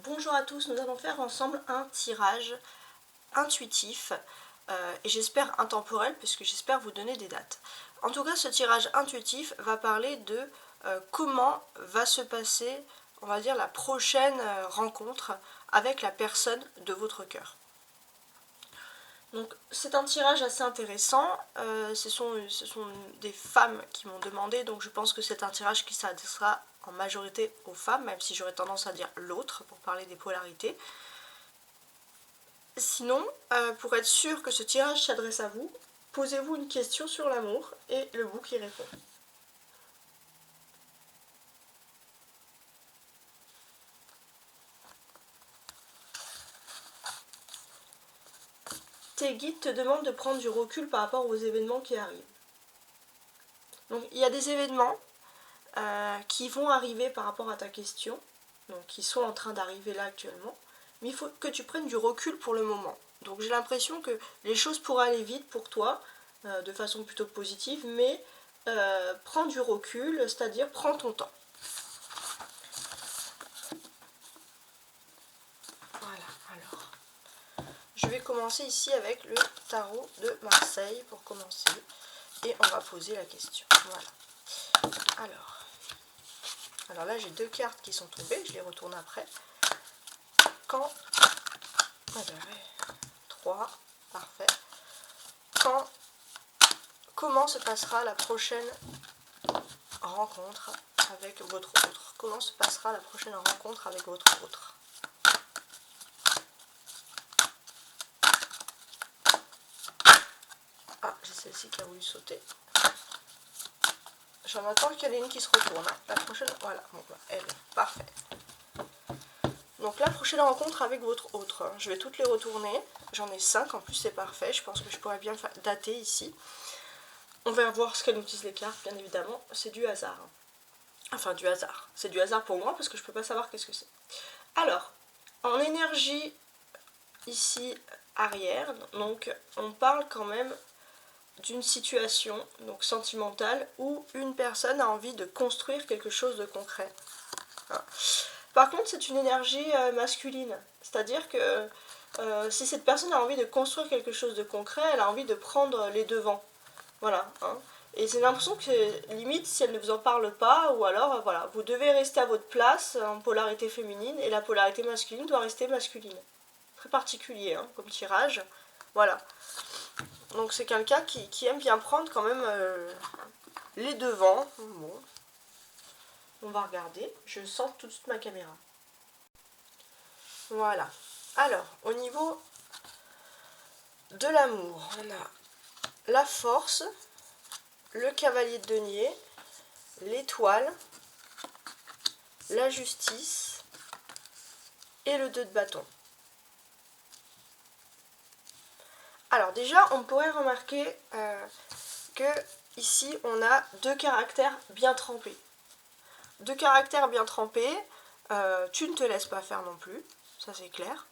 bonjour à tous, nous allons faire ensemble un tirage intuitif et j'espère intemporel puisque j'espère vous donner des dates. En tout cas, ce tirage intuitif va parler de comment va se passer, on va dire, la prochaine rencontre avec la personne de votre cœur. Donc c'est un tirage assez intéressant, ce sont des femmes qui m'ont demandé, donc je pense que c'est un tirage qui s'adressera en majorité aux femmes, même si j'aurais tendance à dire l'autre pour parler des polarités. Sinon, pour être sûr que ce tirage s'adresse à vous, posez-vous une question sur l'amour et le bouc y répond. Tes guides te demandent de prendre du recul par rapport aux événements qui arrivent. Donc il y a des événements qui vont arriver par rapport à ta question, donc qui sont en train d'arriver là actuellement, mais il faut que tu prennes du recul pour le moment. Donc j'ai l'impression que les choses pourraient aller vite pour toi, de façon plutôt positive, mais prends du recul, c'est-à-dire prends ton temps. Voilà, alors, je vais commencer ici avec le tarot de Marseille pour commencer, et on va poser la question. Voilà. Alors là j'ai deux cartes qui sont tombées, je les retourne après. Quand... Trois, parfait. Comment se passera la prochaine rencontre avec votre autre? Comment se passera la prochaine rencontre avec votre autre? Ah, j'ai celle-ci qui a voulu sauter. J'en attends qu'il y en ait une qui se retourne. Hein. La prochaine, voilà, bon, elle, parfait. Donc la prochaine rencontre avec votre autre, je vais toutes les retourner. J'en ai 5, en plus c'est parfait. Je pense que je pourrais bien dater ici. On va voir ce qu'elles nous disent les cartes, bien évidemment. C'est du hasard. Enfin, du hasard. C'est du hasard pour moi parce que je ne peux pas savoir qu'est-ce que c'est. Alors, en énergie ici arrière, donc on parle quand même d'une situation donc sentimentale où une personne a envie de construire quelque chose de concret. Par contre, c'est une énergie masculine, c'est-à-dire que si cette personne a envie de construire quelque chose de concret, elle a envie de prendre les devants. Voilà. Hein. Et c'est l'impression que limite, si elle ne vous en parle pas, ou alors, voilà, vous devez rester à votre place en polarité féminine, et la polarité masculine doit rester masculine. Très particulier, hein, comme tirage. Voilà. Donc c'est quelqu'un qui aime bien prendre quand même les devants. Bon. On va regarder. Je sens tout de suite ma caméra. Voilà. Alors, au niveau de l'amour, on a la force, le cavalier de denier, l'étoile, la justice et le 2 de bâton. Alors déjà, on pourrait remarquer que ici, on a deux caractères bien trempés. Deux caractères bien trempés, tu ne te laisses pas faire non plus, ça c'est clair.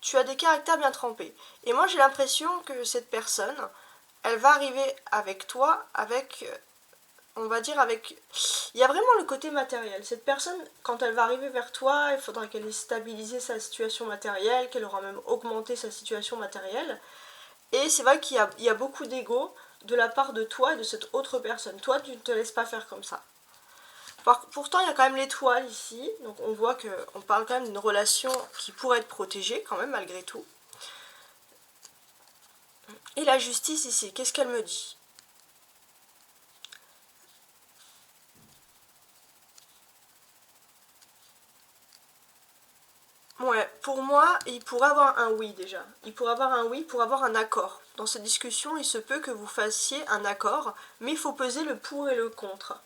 Tu as des caractères bien trempés. Et moi j'ai l'impression que cette personne, elle va arriver avec toi, avec, on va dire avec... Il y a vraiment le côté matériel. Cette personne, quand elle va arriver vers toi, il faudra qu'elle ait stabilisé sa situation matérielle, qu'elle aura même augmenté sa situation matérielle. Et c'est vrai qu'il y a beaucoup d'ego de la part de toi et de cette autre personne. Toi, tu ne te laisses pas faire comme ça. Pourtant, il y a quand même l'étoile ici. Donc on voit qu'on parle quand même d'une relation qui pourrait être protégée quand même malgré tout. Et la justice ici, qu'est-ce qu'elle me dit? Ouais, pour moi, il pourrait avoir un oui déjà. Il pourrait avoir un oui pour avoir un accord. Dans cette discussion, il se peut que vous fassiez un accord, mais il faut peser le pour et le contre.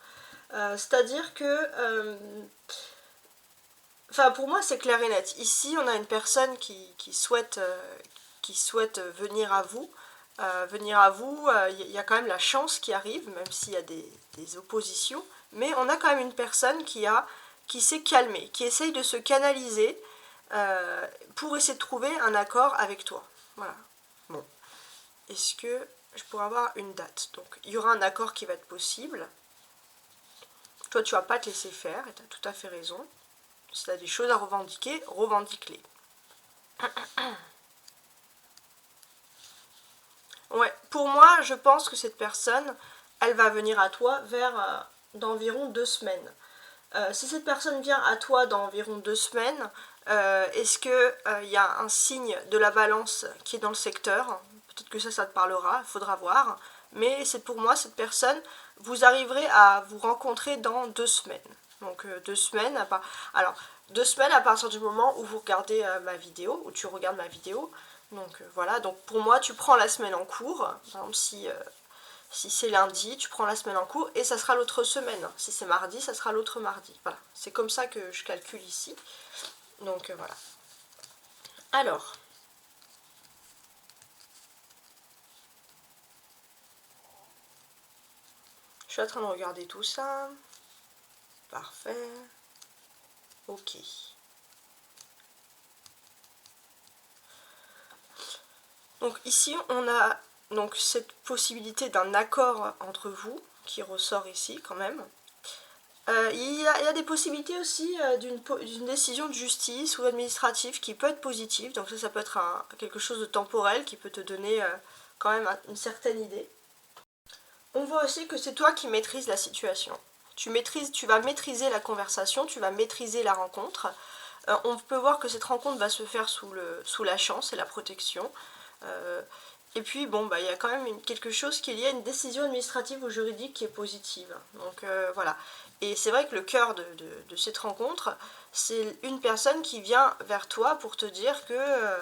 C'est-à-dire que... Enfin, pour moi, c'est clair et net. Ici, on a une personne qui souhaite venir à vous. Il y a quand même la chance qui arrive, même s'il y a des oppositions. Mais on a quand même une personne qui s'est calmée, qui essaye de se canaliser pour essayer de trouver un accord avec toi. Voilà. Bon. Est-ce que je pourrais avoir une date? Donc, il y aura un accord qui va être possible. Toi, tu vas pas te laisser faire, et tu as tout à fait raison. Si tu as des choses à revendiquer, revendique-les. Ouais, pour moi, je pense que cette personne, elle va venir à toi vers d'environ 2 semaines. Si cette personne vient à toi dans environ 2 semaines, est-ce qu'il y a un signe de la balance qui est dans le secteur? Peut-être que ça te parlera, il faudra voir. Mais c'est pour moi, cette personne, vous arriverez à vous rencontrer dans 2 semaines. Donc 2 semaines, alors 2 semaines à partir du moment où vous regardez ma vidéo, où tu regardes ma vidéo. Donc voilà, donc pour moi, tu prends la semaine en cours. Par exemple, si c'est lundi, tu prends la semaine en cours et ça sera l'autre semaine. Si c'est mardi, ça sera l'autre mardi. Voilà, c'est comme ça que je calcule ici. Donc voilà. Alors, je suis en train de regarder tout ça. Parfait. Ok. Donc ici, on a donc cette possibilité d'un accord entre vous qui ressort ici quand même. Il y a des possibilités aussi d'une décision de justice ou administrative qui peut être positive. Donc ça peut être quelque chose de temporel qui peut te donner quand même une certaine idée. On voit aussi que c'est toi qui maîtrises la situation. Tu vas maîtriser la conversation, tu vas maîtriser la rencontre. On peut voir que cette rencontre va se faire sous la chance et la protection. Et puis bon, il y a quand même quelque chose qui est lié à une décision administrative ou juridique qui est positive. Donc voilà. Et c'est vrai que le cœur de cette rencontre, c'est une personne qui vient vers toi pour te dire que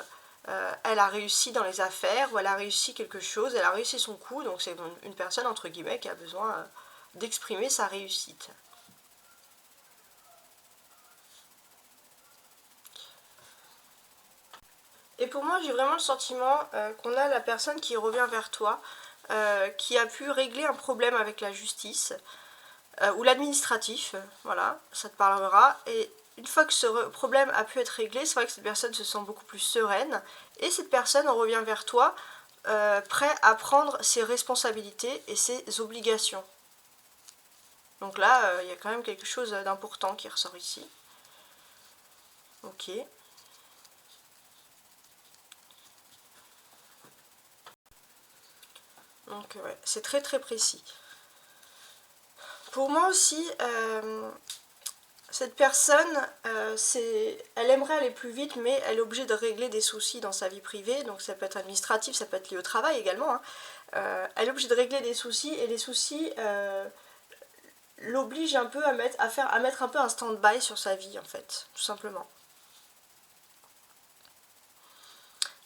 elle a réussi dans les affaires, ou elle a réussi quelque chose, elle a réussi son coup, donc c'est une personne entre guillemets qui a besoin d'exprimer sa réussite. Et pour moi, j'ai vraiment le sentiment qu'on a la personne qui revient vers toi, qui a pu régler un problème avec la justice, ou l'administratif, voilà, ça te parlera. Et une fois que ce problème a pu être réglé, c'est vrai que cette personne se sent beaucoup plus sereine, et cette personne revient vers toi, prêt à prendre ses responsabilités et ses obligations. Donc là, il y a quand même quelque chose d'important qui ressort ici. Ok. Donc ouais, c'est très très précis. Pour moi aussi, cette personne, elle aimerait aller plus vite, mais elle est obligée de régler des soucis dans sa vie privée, donc ça peut être administratif, ça peut être lié au travail également. Hein. Elle est obligée de régler des soucis, et les soucis l'obligent un peu à mettre un peu un stand-by sur sa vie, en fait, tout simplement.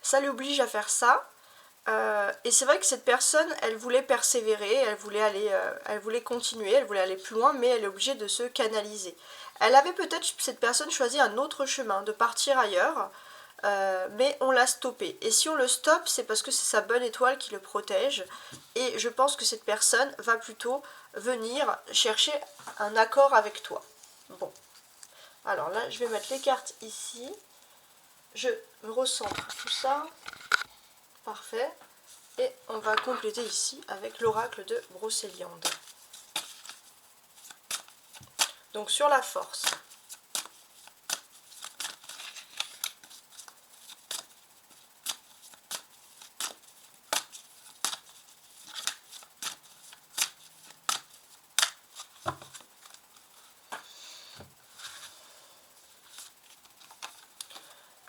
Ça l'oblige à faire ça. Et c'est vrai que cette personne, elle voulait persévérer, elle voulait continuer, elle voulait aller plus loin, mais elle est obligée de se canaliser. Elle avait peut-être, cette personne, choisi un autre chemin, de partir ailleurs, mais on l'a stoppé. Et si on le stoppe, c'est parce que c'est sa bonne étoile qui le protège. Et je pense que cette personne va plutôt venir chercher un accord avec toi. Bon. Alors là, je vais mettre les cartes ici. Je recentre tout ça. Parfait. Et on va compléter ici avec l'oracle de Brocéliande. Donc sur la force.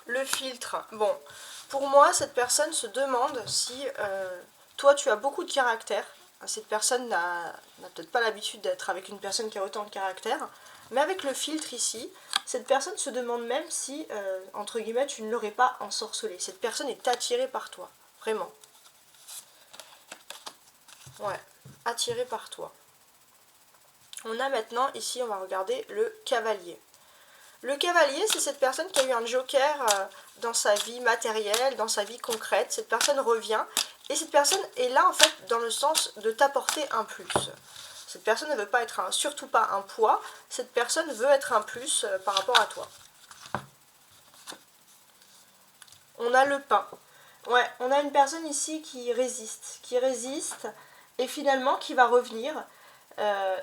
Le filtre. Bon, pour moi, cette personne se demande si toi, tu as beaucoup de caractère. Cette personne n'a peut-être pas l'habitude d'être avec une personne qui a autant de caractère. Mais avec le filtre ici, cette personne se demande même si, entre guillemets, tu ne l'aurais pas ensorcelé. Cette personne est attirée par toi. Vraiment. Ouais, attirée par toi. On a maintenant, ici, on va regarder le cavalier. Le cavalier, c'est cette personne qui a eu un joker dans sa vie matérielle, dans sa vie concrète. Cette personne revient et cette personne est là en fait dans le sens de t'apporter un plus. Cette personne ne veut pas être surtout pas un poids, cette personne veut être un plus par rapport à toi. On a le pain. Ouais, on a une personne ici qui résiste et finalement qui va revenir.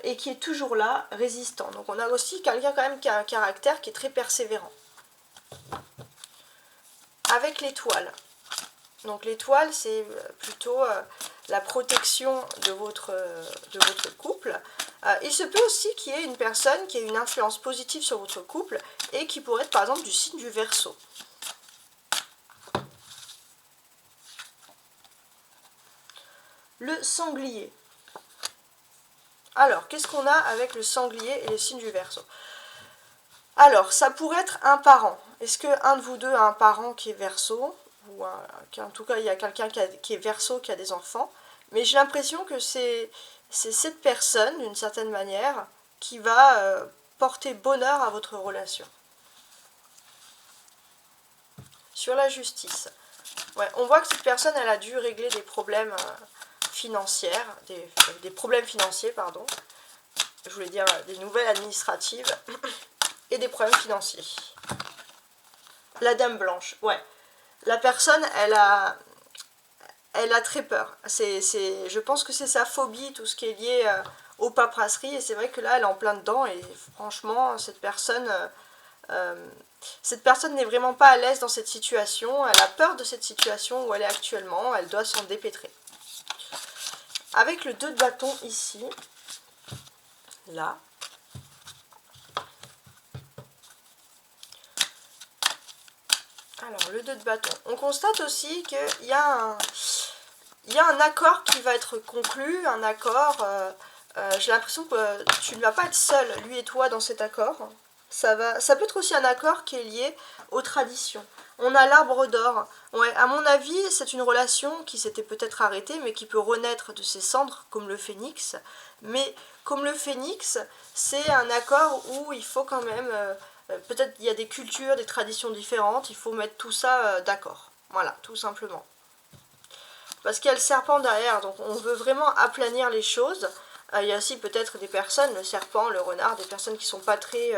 et qui est toujours là, résistant. Donc on a aussi quelqu'un quand même qui a un caractère qui est très persévérant. Avec l'étoile. Donc l'étoile, c'est plutôt la protection de votre couple. Il se peut aussi qu'il y ait une personne qui ait une influence positive sur votre couple et qui pourrait être par exemple du signe du Verseau. Le sanglier. Alors, qu'est-ce qu'on a avec le sanglier et le signe du Verseau? Alors, ça pourrait être un parent. Est-ce qu'un de vous deux a un parent qui est Verseau? Ou en tout cas, il y a quelqu'un qui est Verseau, qui a des enfants. Mais j'ai l'impression que c'est cette personne, d'une certaine manière, qui va porter bonheur à votre relation. Sur la justice. Ouais, on voit que cette personne, elle a dû régler des problèmes financiers, des problèmes financiers, pardon. Je voulais dire des nouvelles administratives et des problèmes financiers. La dame blanche, ouais. La personne, elle a très peur. Je pense que c'est sa phobie, tout ce qui est lié aux paperasseries. Et c'est vrai que là, elle est en plein dedans. Et franchement, cette personne n'est vraiment pas à l'aise dans cette situation. Elle a peur de cette situation où elle est actuellement. Elle doit s'en dépêtrer. Avec le 2 de bâton ici, là. Alors, le 2 de bâton. On constate aussi qu'il y a un accord qui va être conclu, un accord. J'ai l'impression que tu ne vas pas être seul, lui et toi, dans cet accord. Ça peut être aussi un accord qui est lié aux traditions. On a l'arbre d'or. Ouais, à mon avis, c'est une relation qui s'était peut-être arrêtée, mais qui peut renaître de ses cendres, comme le phénix. Mais comme le phénix, c'est un accord où il faut quand même... peut-être il y a des cultures, des traditions différentes, il faut mettre tout ça d'accord. Voilà, tout simplement. Parce qu'il y a le serpent derrière, donc on veut vraiment aplanir les choses. Il y a aussi peut-être des personnes, le serpent, le renard, des personnes qui ne sont pas très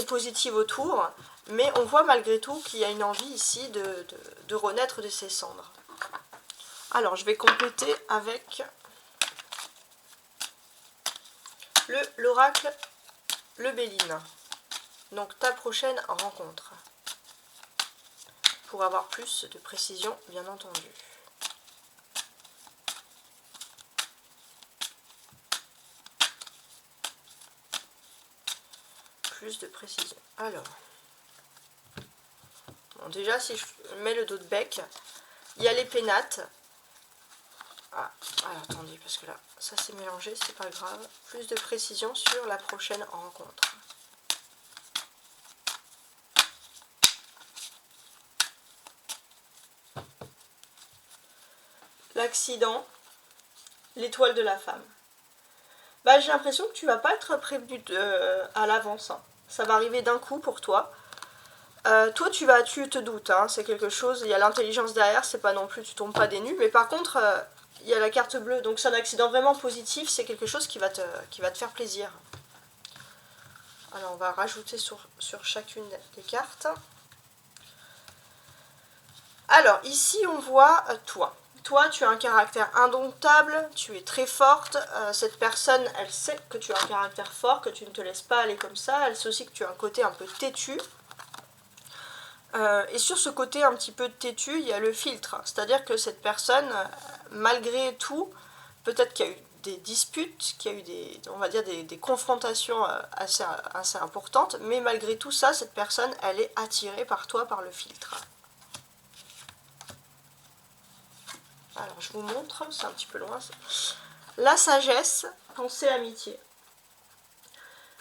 positives autour. Mais on voit malgré tout qu'il y a une envie ici de renaître de ses cendres. Alors, je vais compléter avec l'oracle le Béline. Donc, ta prochaine rencontre. Pour avoir plus de précision, bien entendu. Plus de précision. Alors, bon, déjà, si je mets le dos de bec, il y a les pénates. Ah, alors attendez, parce que là, ça s'est mélangé, c'est pas grave. Plus de précision sur la prochaine rencontre. L'accident, l'étoile de la femme. Bah, j'ai l'impression que tu vas pas être prévenu à l'avance. Hein. Ça va arriver d'un coup pour toi. Toi, tu te doutes, hein, c'est quelque chose, il y a l'intelligence derrière, c'est pas non plus, tu tombes pas des nues, mais par contre, il y a la carte bleue, donc c'est un accident vraiment positif, c'est quelque chose qui va te faire plaisir. Alors, on va rajouter sur chacune des cartes. Alors, ici, on voit toi. Toi, tu as un caractère indomptable, tu es très forte. Cette personne, elle sait que tu as un caractère fort, que tu ne te laisses pas aller comme ça. Elle sait aussi que tu as un côté un peu têtu. Et sur ce côté un petit peu têtu, il y a le filtre. C'est-à-dire que cette personne, malgré tout, peut-être qu'il y a eu des disputes, qu'il y a eu on va dire des confrontations assez importantes, mais malgré tout ça, cette personne, elle est attirée par toi, par le filtre. Alors, je vous montre, c'est un petit peu loin. La sagesse, pensée, amitié.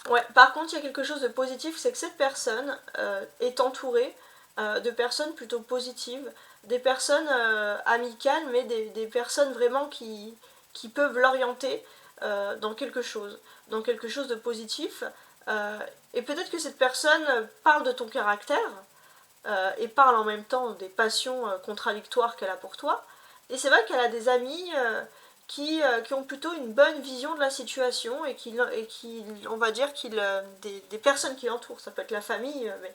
Ouais, par contre, il y a quelque chose de positif, c'est que cette personne est entourée de personnes plutôt positives, des personnes amicales, mais des personnes vraiment qui peuvent l'orienter dans quelque chose de positif. Et peut-être que cette personne parle de ton caractère et parle en même temps des passions contradictoires qu'elle a pour toi. Et c'est vrai qu'elle a des amis qui ont plutôt une bonne vision de la situation et qui on va dire, des personnes qui l'entourent. Ça peut être la famille, mais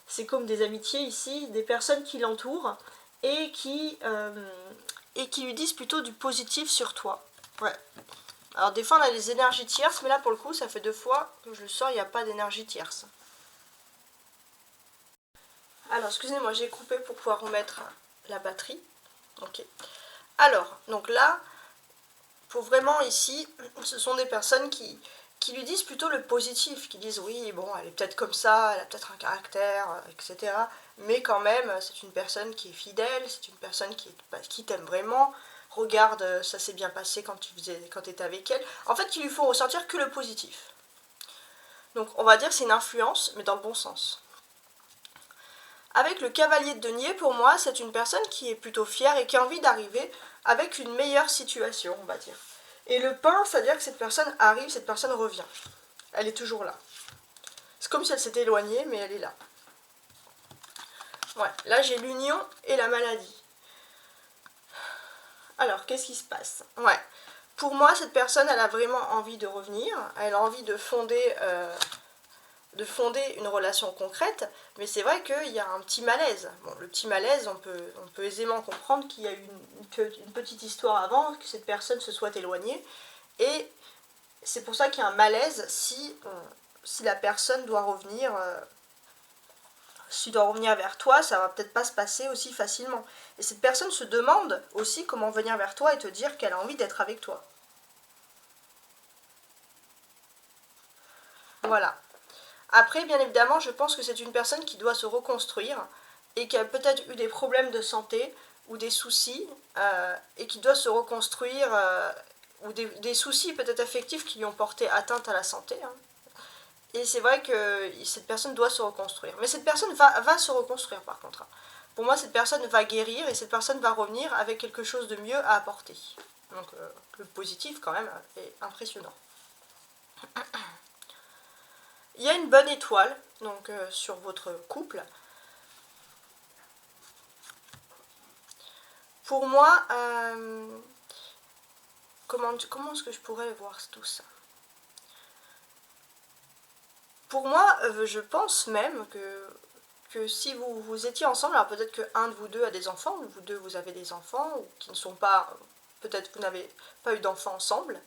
c'est comme des amitiés ici, des personnes qui l'entourent et qui lui disent plutôt du positif sur toi. Ouais. Alors des fois on a des énergies tierces, mais là pour le coup ça fait 2 fois que je le sors, il n'y a pas d'énergie tierce. Alors excusez-moi, j'ai coupé pour pouvoir remettre la batterie. Ok. Alors, donc là, pour vraiment ici, ce sont des personnes qui lui disent plutôt le positif, qui disent oui, bon, elle est peut-être comme ça, elle a peut-être un caractère, etc. Mais quand même, c'est une personne qui est fidèle, c'est une personne qui t'aime vraiment. Regarde, ça s'est bien passé quand tu étais avec elle. En fait, il lui faut ressentir que le positif. Donc, on va dire que c'est une influence, mais dans le bon sens. Avec le cavalier de denier, pour moi, c'est une personne qui est plutôt fière et qui a envie d'arriver avec une meilleure situation, on va dire. Et le pain, c'est-à-dire que cette personne arrive, cette personne revient. Elle est toujours là. C'est comme si elle s'était éloignée, mais elle est là. Ouais, là j'ai l'union et la maladie. Alors, qu'est-ce qui se passe? Ouais, pour moi, cette personne, elle a vraiment envie de revenir. Elle a envie de fonder une relation concrète, mais c'est vrai qu'il y a un petit malaise. Bon, le petit malaise, on peut aisément comprendre qu'il y a eu une petite histoire avant, que cette personne se soit éloignée, et c'est pour ça qu'il y a un malaise si la personne doit revenir, vers toi, ça va peut-être pas se passer aussi facilement. Et cette personne se demande aussi comment venir vers toi et te dire qu'elle a envie d'être avec toi. Voilà. Après, bien évidemment, je pense que c'est une personne qui doit se reconstruire et qui a peut-être eu des problèmes de santé ou des soucis et qui doit se reconstruire ou des soucis peut-être affectifs qui lui ont porté atteinte à la santé. Hein. Et c'est vrai que cette personne doit se reconstruire. Mais cette personne va se reconstruire par contre. Pour moi, cette personne va guérir et cette personne va revenir avec quelque chose de mieux à apporter. Donc le positif quand même est impressionnant. Il y a une bonne étoile donc sur votre couple. Pour moi, comment est-ce que je pourrais voir tout ça? Pour moi, je pense même que si vous étiez ensemble, alors peut-être qu'un de vous deux a des enfants, ou vous deux vous avez des enfants, ou qui ne sont pas, peut-être vous n'avez pas eu d'enfants ensemble,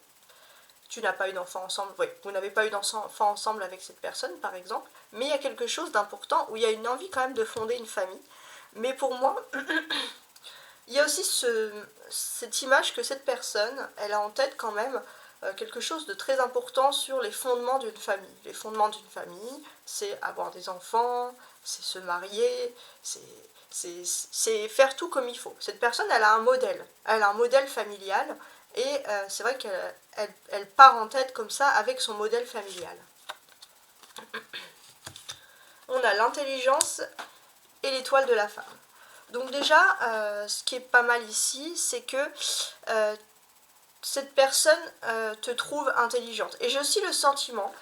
tu n'as pas eu d'enfant ensemble, oui, vous n'avez pas eu d'enfant ensemble avec cette personne par exemple, mais il y a quelque chose d'important où il y a une envie quand même de fonder une famille. Mais pour moi, il y a aussi cette image que cette personne, elle a en tête quand même quelque chose de très important sur les fondements d'une famille. Les fondements d'une famille, c'est avoir des enfants, c'est se marier, c'est faire tout comme il faut. Cette personne, elle a un modèle familial, et c'est vrai qu'elle part en tête comme ça avec son modèle familial. On a l'intelligence et l'étoile de la femme. Donc déjà, ce qui est pas mal ici, c'est que cette personne te trouve intelligente. Et j'ai aussi le sentiment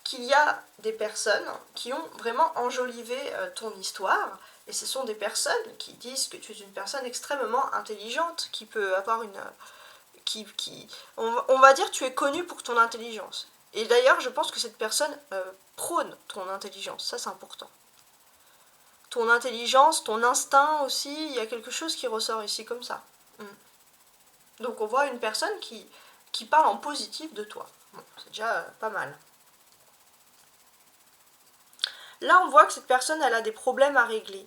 qu'il y a des personnes qui ont vraiment enjolivé ton histoire. Et ce sont des personnes qui disent que tu es une personne extrêmement intelligente, qui peut avoir une... on va dire tu es connu pour ton intelligence. Et d'ailleurs, je pense que cette personne prône ton intelligence. Ça, c'est important. Ton intelligence, ton instinct aussi, il y a quelque chose qui ressort ici comme ça. Donc on voit une personne qui parle en positif de toi. Bon, c'est déjà pas mal. Là, on voit que cette personne, elle a des problèmes à régler.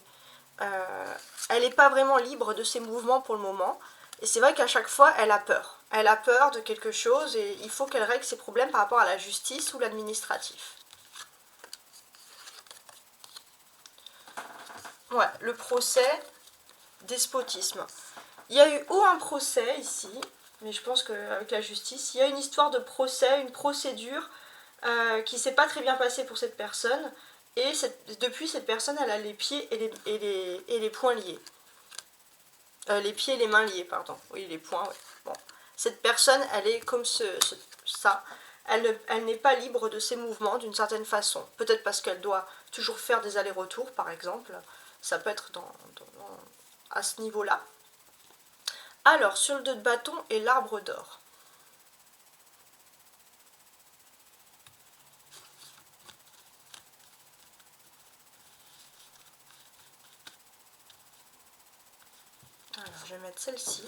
Elle n'est pas vraiment libre de ses mouvements pour le moment. Et c'est vrai qu'à chaque fois, elle a peur. Elle a peur de quelque chose et il faut qu'elle règle ses problèmes par rapport à la justice ou l'administratif. Ouais, le procès, despotisme. Il y a eu un procès ici, mais je pense qu'avec la justice, il y a une histoire de procès, une procédure qui ne s'est pas très bien passée pour cette personne. Et depuis, cette personne, elle a les pieds et les poings liés. Les pieds et les mains liés, pardon. Oui, les poings, oui. Bon. Cette personne, elle est comme ça. Elle n'est pas libre de ses mouvements d'une certaine façon. Peut-être parce qu'elle doit toujours faire des allers-retours, par exemple. Ça peut être à ce niveau-là. Alors, sur le 2 de bâton et l'arbre d'or. Alors, je vais mettre celle-ci.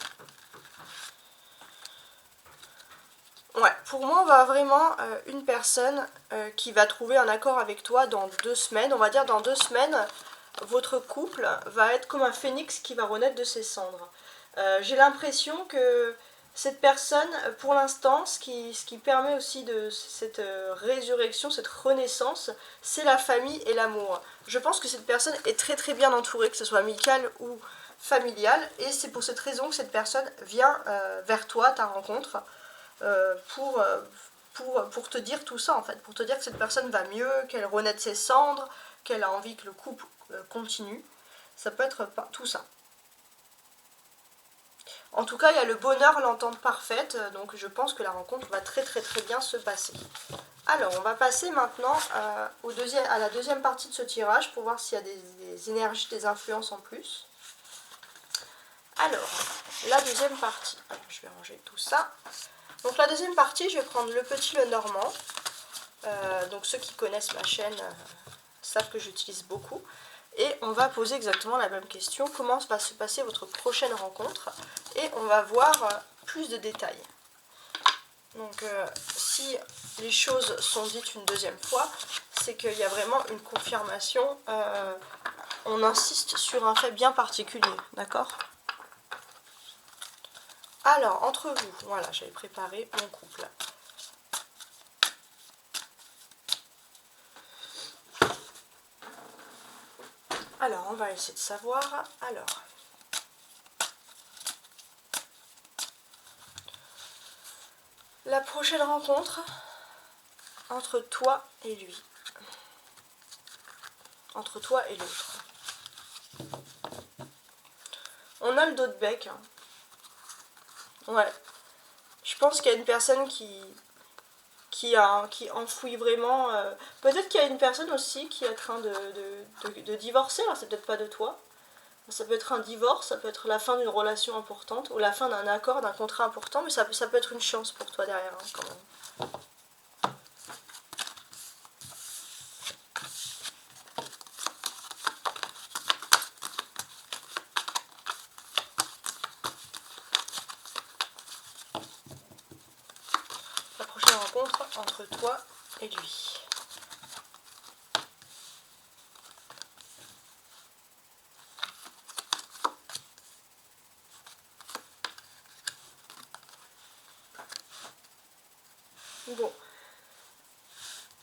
Ouais, pour moi, on va vraiment une personne qui va trouver un accord avec toi dans 2 semaines. On va dire dans 2 semaines, votre couple va être comme un phénix qui va renaître de ses cendres. J'ai l'impression que cette personne, pour l'instant, ce qui permet aussi de cette résurrection, cette renaissance, c'est la famille et l'amour. Je pense que cette personne est très très bien entourée, que ce soit amicale ou familiale, et c'est pour cette raison que cette personne vient vers toi, ta rencontre, pour te dire tout ça en fait, pour te dire que cette personne va mieux, qu'elle renaît de ses cendres, qu'elle a envie que le couple continue. Ça peut être tout ça. En tout cas, il y a le bonheur, l'entente parfaite, donc je pense que la rencontre va très très très bien se passer. Alors, on va passer maintenant à la deuxième partie de ce tirage pour voir s'il y a des énergies, des influences en plus. Alors, la deuxième partie. Alors, je vais ranger tout ça. Donc la deuxième partie, je vais prendre le petit le normand. Donc ceux qui connaissent ma chaîne savent que j'utilise beaucoup. Et on va poser exactement la même question. Comment va se passer votre prochaine rencontre? Et on va voir plus de détails. Donc si les choses sont dites une deuxième fois, c'est qu'il y a vraiment une confirmation. On insiste sur un fait bien particulier, d'accord? Alors, entre vous, voilà, j'avais préparé mon couple. Alors, on va essayer de savoir. Alors, la prochaine rencontre entre toi et lui. Entre toi et l'autre. On a le dos de bec. Hein. Ouais. Je pense qu'il y a une personne qui enfouit vraiment. Peut-être qu'il y a une personne aussi qui est en train de divorcer. Alors, c'est peut-être pas de toi. Ça peut être un divorce, ça peut être la fin d'une relation importante ou la fin d'un accord, d'un contrat important, mais ça peut être une chance pour toi derrière, hein, quand même. La prochaine rencontre entre toi et lui. Bon,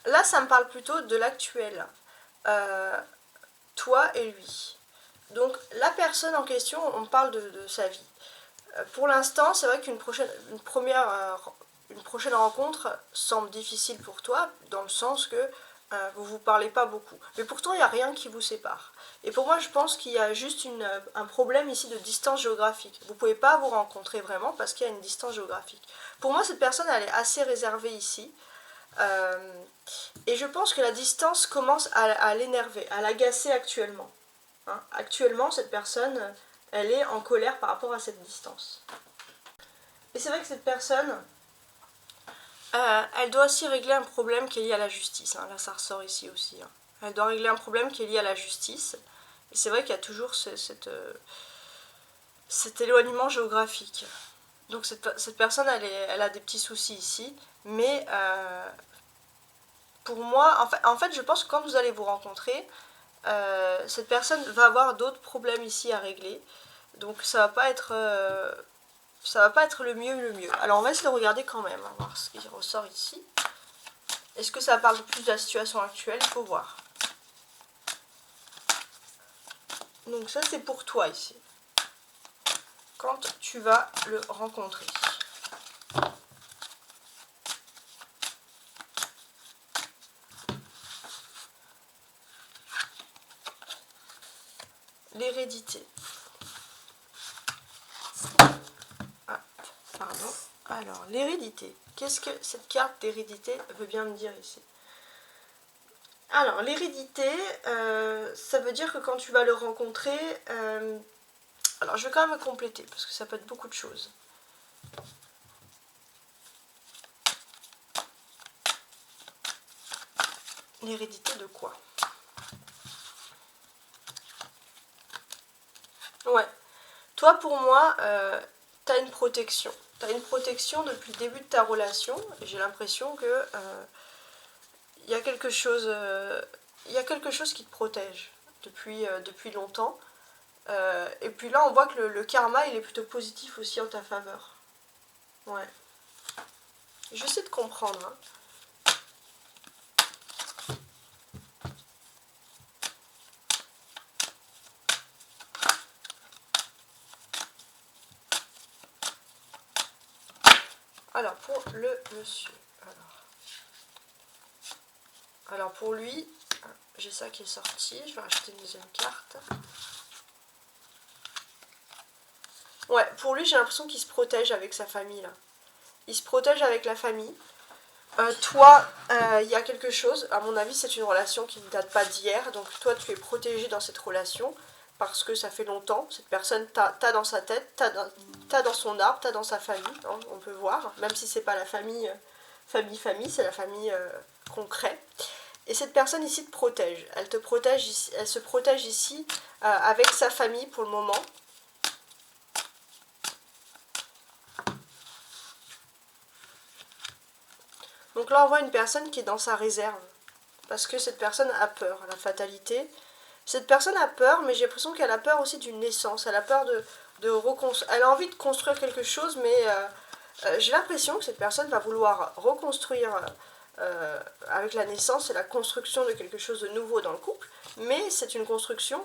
là ça me parle plutôt de l'actuel, toi et lui. Donc la personne en question, on parle de sa vie. Pour l'instant, c'est vrai qu'une prochaine rencontre semble difficile pour toi, dans le sens que vous vous parlez pas beaucoup. Mais pourtant, il n'y a rien qui vous sépare. Et pour moi, je pense qu'il y a juste un problème ici de distance géographique. Vous ne pouvez pas vous rencontrer vraiment parce qu'il y a une distance géographique. Pour moi, cette personne, elle est assez réservée ici. Et je pense que la distance commence à l'énerver, à l'agacer actuellement. Hein, actuellement, cette personne, elle est en colère par rapport à cette distance. Et c'est vrai que cette personne, elle doit aussi régler un problème qui est lié à la justice. Hein. Là, ça ressort ici aussi. Hein. Elle doit régler un problème qui est lié à la justice. Et c'est vrai qu'il y a toujours cet éloignement géographique. Donc cette personne, elle a des petits soucis ici. Mais pour moi, en fait, je pense que quand vous allez vous rencontrer, cette personne va avoir d'autres problèmes ici à régler. Donc ça va pas être le mieux. Alors on va essayer de regarder quand même, hein, voir ce qui ressort ici. Est-ce que ça parle plus de la situation actuelle? Il faut voir. Donc ça c'est pour toi ici. Quand tu vas le rencontrer. L'hérédité. Ah, pardon. Alors, l'hérédité. Qu'est-ce que cette carte d'hérédité veut bien me dire ici? Alors, l'hérédité, ça veut dire que quand tu vas le rencontrer... alors, je vais quand même compléter, parce que ça peut être beaucoup de choses. L'hérédité de quoi? Ouais. Toi, pour moi, t'as une protection. tu as une protection depuis le début de ta relation. J'ai l'impression que il y a quelque chose qui te protège depuis longtemps. Et puis là, on voit que le karma, il est plutôt positif aussi en ta faveur. Ouais. J'essaie de comprendre. Hein. Alors, pour le monsieur. Alors pour lui, j'ai ça qui est sorti. Je vais racheter une deuxième carte. Ouais, pour lui, j'ai l'impression qu'il se protège avec sa famille, là. Il se protège avec la famille. Toi, il y a quelque chose. À mon avis, c'est une relation qui ne date pas d'hier. Donc toi, tu es protégé dans cette relation parce que ça fait longtemps. Cette personne, t'as dans sa tête, t'as dans son arbre, t'as dans sa famille. Hein, on peut voir. Même si c'est pas la famille, c'est la famille qu'on crée. Et cette personne ici te protège. Elle te protège ici, elle se protège ici avec sa famille pour le moment. Donc là, on voit une personne qui est dans sa réserve. Parce que cette personne a peur, la fatalité. Cette personne a peur, mais j'ai l'impression qu'elle a peur aussi d'une naissance. Elle a peur de reconstruire. Elle a envie de construire quelque chose, mais j'ai l'impression que cette personne va vouloir reconstruire avec la naissance et la construction de quelque chose de nouveau dans le couple. Mais c'est une construction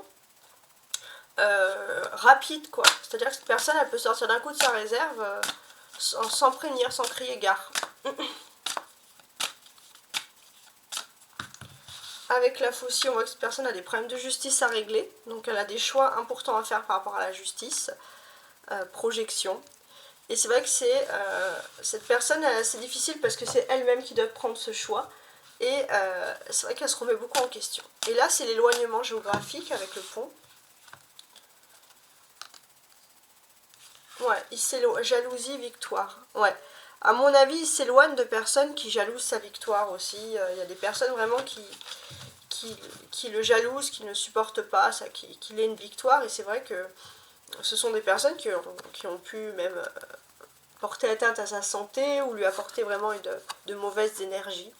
rapide, quoi. C'est-à-dire que cette personne, elle peut sortir d'un coup de sa réserve sans prévenir, sans crier gare. Avec la faucille, on voit que cette personne a des problèmes de justice à régler. Donc elle a des choix importants à faire par rapport à la justice. Projection. Et c'est vrai que cette personne, c'est difficile parce que c'est elle-même qui doit prendre ce choix. Et c'est vrai qu'elle se remet beaucoup en question. Et là, c'est l'éloignement géographique avec le pont. Ouais, il s'éloigne. Jalousie, victoire. Ouais. À mon avis, il s'éloigne de personnes qui jalousent sa victoire aussi. Il y a des personnes vraiment qui le jalousent, qui ne supportent pas qu'il ait une victoire. Et c'est vrai que ce sont des personnes qui ont pu même porter atteinte à sa santé ou lui apporter vraiment de mauvaises énergies.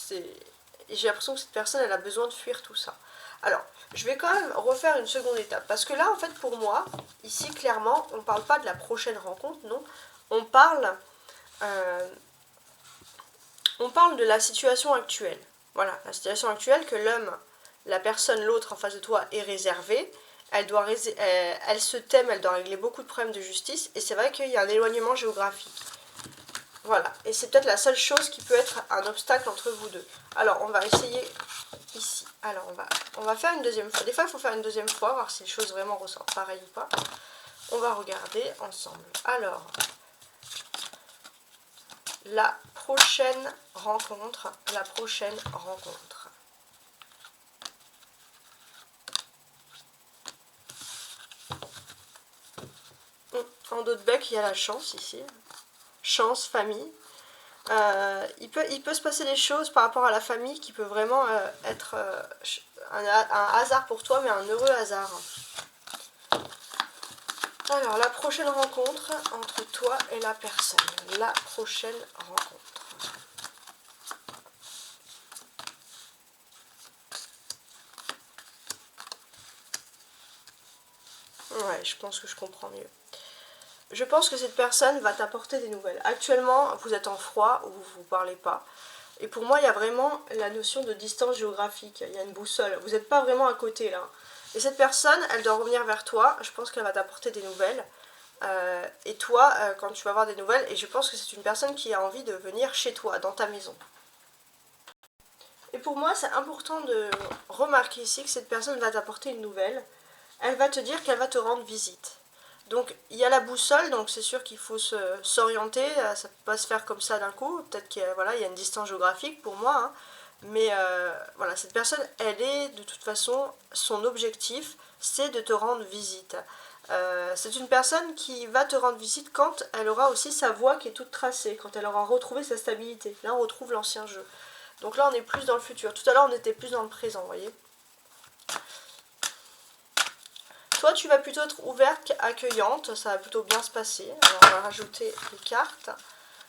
J'ai l'impression que cette personne, elle a besoin de fuir tout ça. Alors, je vais quand même refaire une seconde étape. Parce que là, en fait, pour moi, ici, clairement, on ne parle pas de la prochaine rencontre, non. On parle de la situation actuelle. Voilà, la situation actuelle que l'homme, la personne, l'autre en face de toi est réservée. Elle se t'aime, elle doit régler beaucoup de problèmes de justice. Et c'est vrai qu'il y a un éloignement géographique. Voilà, et c'est peut-être la seule chose qui peut être un obstacle entre vous deux. Alors, on va essayer ici. Alors, on va faire une deuxième fois. Des fois, il faut faire une deuxième fois, voir si les choses vraiment ressortent pareil ou pas. On va regarder ensemble. Alors, la prochaine rencontre. En dos de bec, il y a la chance ici. Chance, famille. Il peut se passer des choses par rapport à la famille qui peut vraiment être un hasard pour toi, mais un heureux hasard. Alors, la prochaine rencontre entre toi et la personne. La prochaine rencontre. Ouais, je pense que je comprends mieux. Je pense que cette personne va t'apporter des nouvelles. Actuellement, vous êtes en froid ou vous ne vous parlez pas. Et pour moi, il y a vraiment la notion de distance géographique. Il y a une boussole. Vous n'êtes pas vraiment à côté là. Et cette personne, elle doit revenir vers toi. Je pense qu'elle va t'apporter des nouvelles. Et toi, quand tu vas avoir des nouvelles, et je pense que c'est une personne qui a envie de venir chez toi, dans ta maison. Et pour moi, c'est important de remarquer ici que cette personne va t'apporter une nouvelle. Elle va te dire qu'elle va te rendre visite. Donc il y a la boussole, donc c'est sûr qu'il faut s'orienter, ça ne peut pas se faire comme ça d'un coup, peut-être qu'il y a une distance géographique pour moi, hein. Mais voilà, cette personne, elle est de toute façon, son objectif, c'est de te rendre visite. C'est une personne qui va te rendre visite quand elle aura aussi sa voie qui est toute tracée, quand elle aura retrouvé sa stabilité. Là, on retrouve l'ancien jeu. Donc là, on est plus dans le futur. Tout à l'heure, on était plus dans le présent, vous voyez. Toi, tu vas plutôt être ouverte, accueillante, ça va plutôt bien se passer. Alors, on va rajouter les cartes.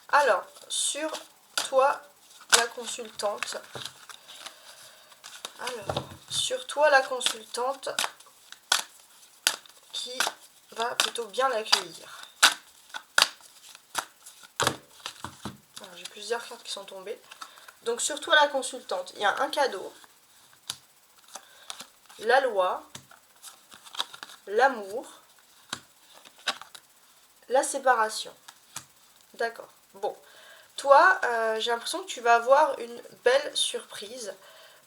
Alors, sur toi, la consultante. Alors, sur toi, la consultante, qui va plutôt bien l'accueillir. J'ai plusieurs cartes qui sont tombées. Donc, sur toi, la consultante, il y a un cadeau, la loi, l'amour, la séparation. D'accord. Bon. Toi, j'ai l'impression que tu vas avoir une belle surprise.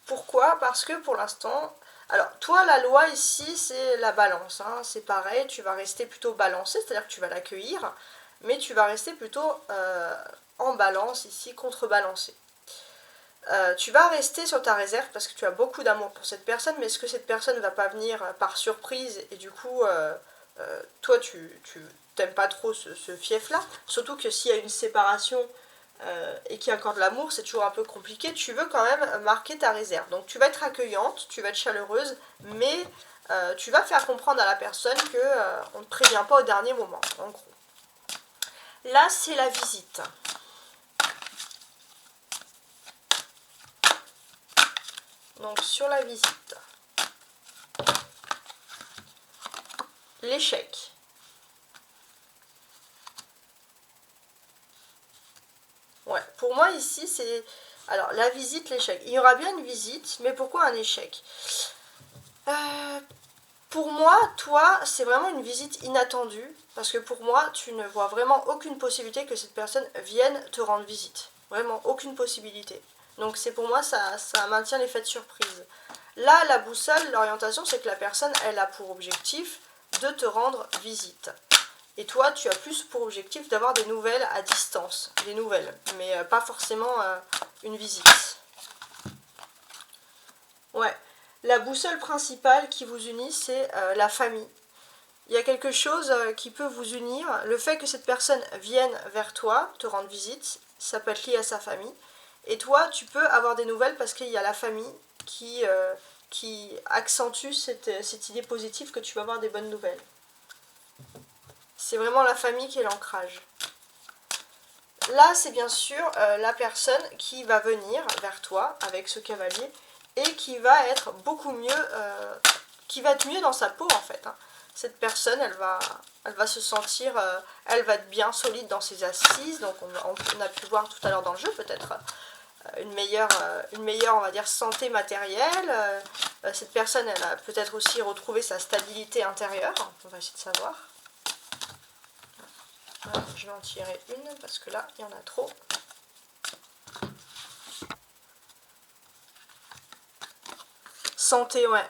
Pourquoi? Parce que pour l'instant... Alors, toi, la loi ici, c'est la balance. Hein. C'est pareil, tu vas rester plutôt balancé, c'est-à-dire que tu vas l'accueillir, mais tu vas rester plutôt en balance ici, contrebalancé. Tu vas rester sur ta réserve parce que tu as beaucoup d'amour pour cette personne, mais est-ce que cette personne ne va pas venir par surprise et du coup, toi, tu t'aimes pas trop ce fief-là? Surtout que s'il y a une séparation et qu'il y a encore de l'amour, c'est toujours un peu compliqué. Tu veux quand même marquer ta réserve. Donc tu vas être accueillante, tu vas être chaleureuse, mais tu vas faire comprendre à la personne qu'on ne te prévient pas au dernier moment, en gros. Là, c'est la visite. Donc sur la visite, l'échec. Ouais, pour moi ici c'est... Alors la visite, l'échec. Il y aura bien une visite, mais pourquoi un échec? Pour moi, toi, c'est vraiment une visite inattendue, parce que pour moi, tu ne vois vraiment aucune possibilité que cette personne vienne te rendre visite. Vraiment, aucune possibilité. Donc c'est pour moi, ça maintient l'effet de surprise. Là, la boussole, l'orientation, c'est que la personne, elle a pour objectif de te rendre visite. Et toi, tu as plus pour objectif d'avoir des nouvelles à distance. Des nouvelles, mais pas forcément une visite. Ouais. La boussole principale qui vous unit, c'est la famille. Il y a quelque chose qui peut vous unir. Le fait que cette personne vienne vers toi, te rendre visite, ça peut être lié à sa famille. Et toi, tu peux avoir des nouvelles parce qu'il y a la famille qui accentue cette idée positive que tu vas avoir des bonnes nouvelles. C'est vraiment la famille qui est l'ancrage. Là, c'est bien sûr la personne qui va venir vers toi avec ce cavalier et qui va être beaucoup mieux, qui va être mieux dans sa peau en fait. Hein. Cette personne, elle va se sentir, elle va être bien solide dans ses assises, donc on a pu voir tout à l'heure dans le jeu peut-être une meilleure, on va dire, santé matérielle. Cette personne, elle a peut-être aussi retrouvé sa stabilité intérieure, on va essayer de savoir. Alors, je vais en tirer une parce que là, il y en a trop. Santé, ouais.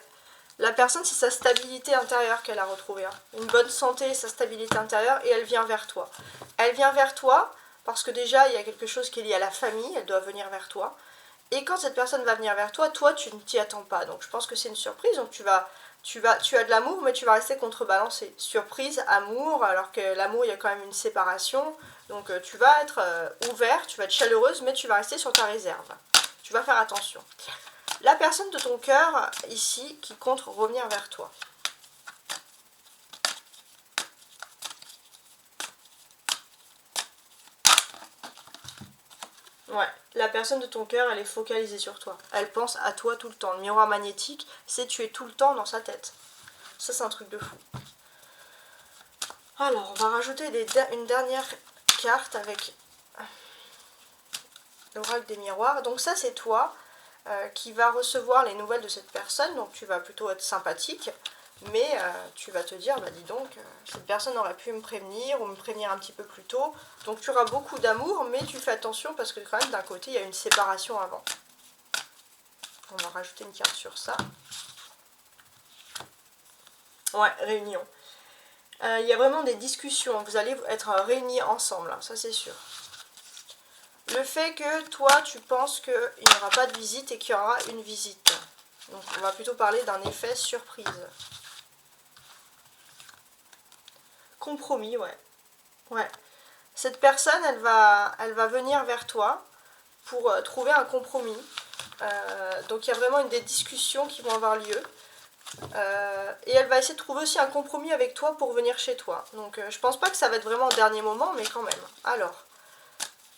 La personne, c'est sa stabilité intérieure qu'elle a retrouvée. Hein. Une bonne santé, sa stabilité intérieure, et elle vient vers toi. Elle vient vers toi parce que déjà, il y a quelque chose qui est lié à la famille, elle doit venir vers toi. Et quand cette personne va venir vers toi, toi, tu ne t'y attends pas. Donc, je pense que c'est une surprise. Donc, tu as de l'amour, mais tu vas rester contrebalancé. Surprise, amour, alors que l'amour, il y a quand même une séparation. Donc, tu vas être ouvert, tu vas être chaleureuse, mais tu vas rester sur ta réserve. Tu vas faire attention. La personne de ton cœur, ici, qui compte revenir vers toi. Ouais, la personne de ton cœur, elle est focalisée sur toi. Elle pense à toi tout le temps. Le miroir magnétique, c'est tu es tout le temps dans sa tête. Ça, c'est un truc de fou. Alors, on va rajouter une dernière carte avec l'oracle des miroirs. Donc ça, c'est toi qui va recevoir les nouvelles de cette personne. Donc tu vas plutôt être sympathique. Mais tu vas te dire, bah dis donc, cette personne aurait pu me prévenir ou me prévenir un petit peu plus tôt. Donc tu auras beaucoup d'amour, mais tu fais attention parce que quand même d'un côté, il y a une séparation avant. On va rajouter une carte sur ça. Ouais, réunion. Il y a vraiment des discussions, vous allez être réunis ensemble, hein, ça c'est sûr. Le fait que toi, tu penses qu'il n'y aura pas de visite et qu'il y aura une visite. Donc on va plutôt parler d'un effet surprise. Compromis, ouais. Ouais. Cette personne, elle va venir vers toi pour trouver un compromis. Donc il y a vraiment des discussions qui vont avoir lieu. Et elle va essayer de trouver aussi un compromis avec toi pour venir chez toi. Donc je pense pas que ça va être vraiment au dernier moment, mais quand même. Alors,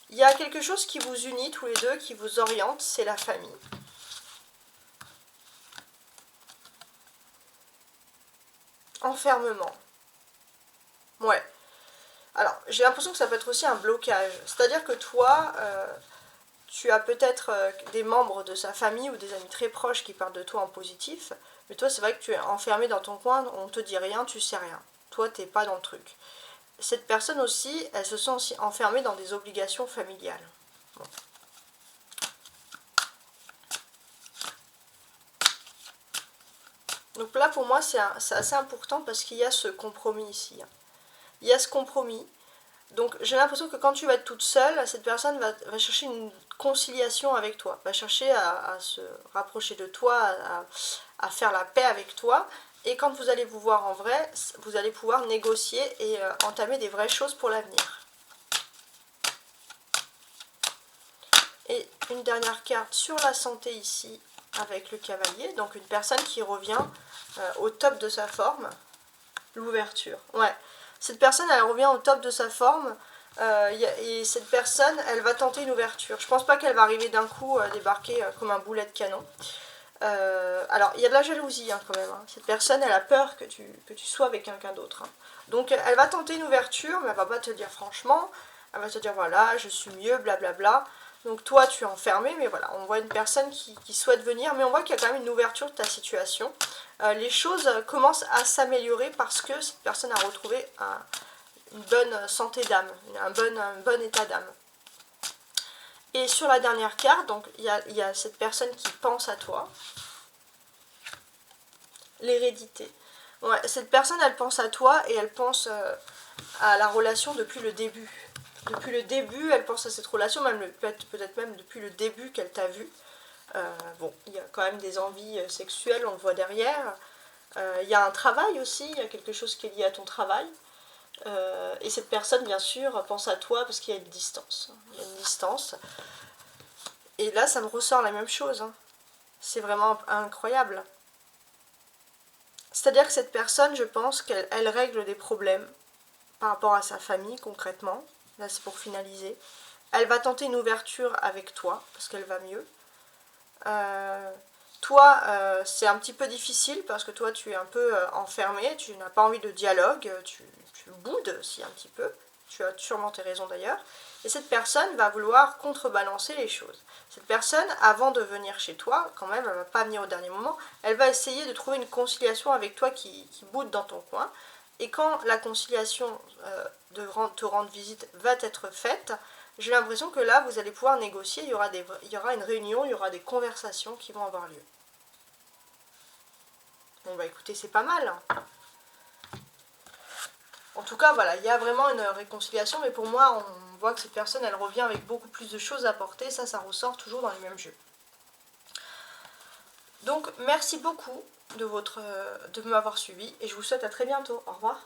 il y a quelque chose qui vous unit tous les deux, qui vous oriente, c'est la famille. Enfermement. Ouais. Alors, j'ai l'impression que ça peut être aussi un blocage. C'est-à-dire que toi, tu as peut-être des membres de sa famille ou des amis très proches qui parlent de toi en positif, mais toi, c'est vrai que tu es enfermé dans ton coin, on te dit rien, tu sais rien. Toi, t'es pas dans le truc. Cette personne aussi, elle se sent aussi enfermée dans des obligations familiales. Bon. Donc là, pour moi, c'est assez important parce qu'il y a ce compromis ici. Il y a ce compromis. Donc j'ai l'impression que quand tu vas être toute seule, cette personne va chercher une conciliation avec toi, va chercher à se rapprocher de toi, à faire la paix avec toi. Et quand vous allez vous voir en vrai, vous allez pouvoir négocier et entamer des vraies choses pour l'avenir. Et une dernière carte sur la santé ici, avec le cavalier. Donc une personne qui revient au top de sa forme. L'ouverture, ouais. Cette personne, elle revient au top de sa forme. Et cette personne, elle va tenter une ouverture. Je pense pas qu'elle va arriver d'un coup, débarquer comme un boulet de canon. Alors, il y a de la jalousie hein, quand même. Hein. Cette personne, elle a peur que tu sois avec quelqu'un d'autre. Hein. Donc, elle va tenter une ouverture, mais elle va pas te le dire franchement. Elle va te dire, voilà, je suis mieux, blablabla. Donc, toi, tu es enfermé, mais voilà, on voit une personne qui souhaite venir, mais on voit qu'il y a quand même une ouverture de ta situation. Les choses commencent à s'améliorer parce que cette personne a retrouvé une bonne santé d'âme, un bon état d'âme. Et sur la dernière carte, donc il y a cette personne qui pense à toi. L'hérédité. Ouais, cette personne, elle pense à toi et elle pense à la relation depuis le début. Depuis le début, elle pense à cette relation, peut-être même depuis le début qu'elle t'a vu. Bon, il y a quand même des envies sexuelles, on le voit derrière. Il y a un travail aussi, il y a quelque chose qui est lié à ton travail. Et cette personne, bien sûr, pense à toi parce qu'il y a une distance. Il y a une distance. Et là, ça me ressort la même chose. Hein. C'est vraiment incroyable. C'est-à-dire que cette personne, je pense qu'elle règle des problèmes par rapport à sa famille, concrètement. Là, c'est pour finaliser. Elle va tenter une ouverture avec toi, parce qu'elle va mieux. Toi, c'est un petit peu difficile, parce que toi, tu es un peu enfermé, tu n'as pas envie de dialogue, tu boudes aussi un petit peu. Tu as sûrement tes raisons d'ailleurs. Et cette personne va vouloir contrebalancer les choses. Cette personne, avant de venir chez toi, quand même, elle ne va pas venir au dernier moment, elle va essayer de trouver une conciliation avec toi qui boude dans ton coin. Et quand la conciliation de te rendre visite va être faite, j'ai l'impression que là, vous allez pouvoir négocier, il y aura une réunion, il y aura des conversations qui vont avoir lieu. Bon bah écoutez, c'est pas mal. Hein. En tout cas, voilà, il y a vraiment une réconciliation, mais pour moi, on voit que cette personne, elle revient avec beaucoup plus de choses à porter, ça ressort toujours dans les mêmes jeux. Donc, merci beaucoup de m'avoir suivi, et je vous souhaite à très bientôt. Au revoir.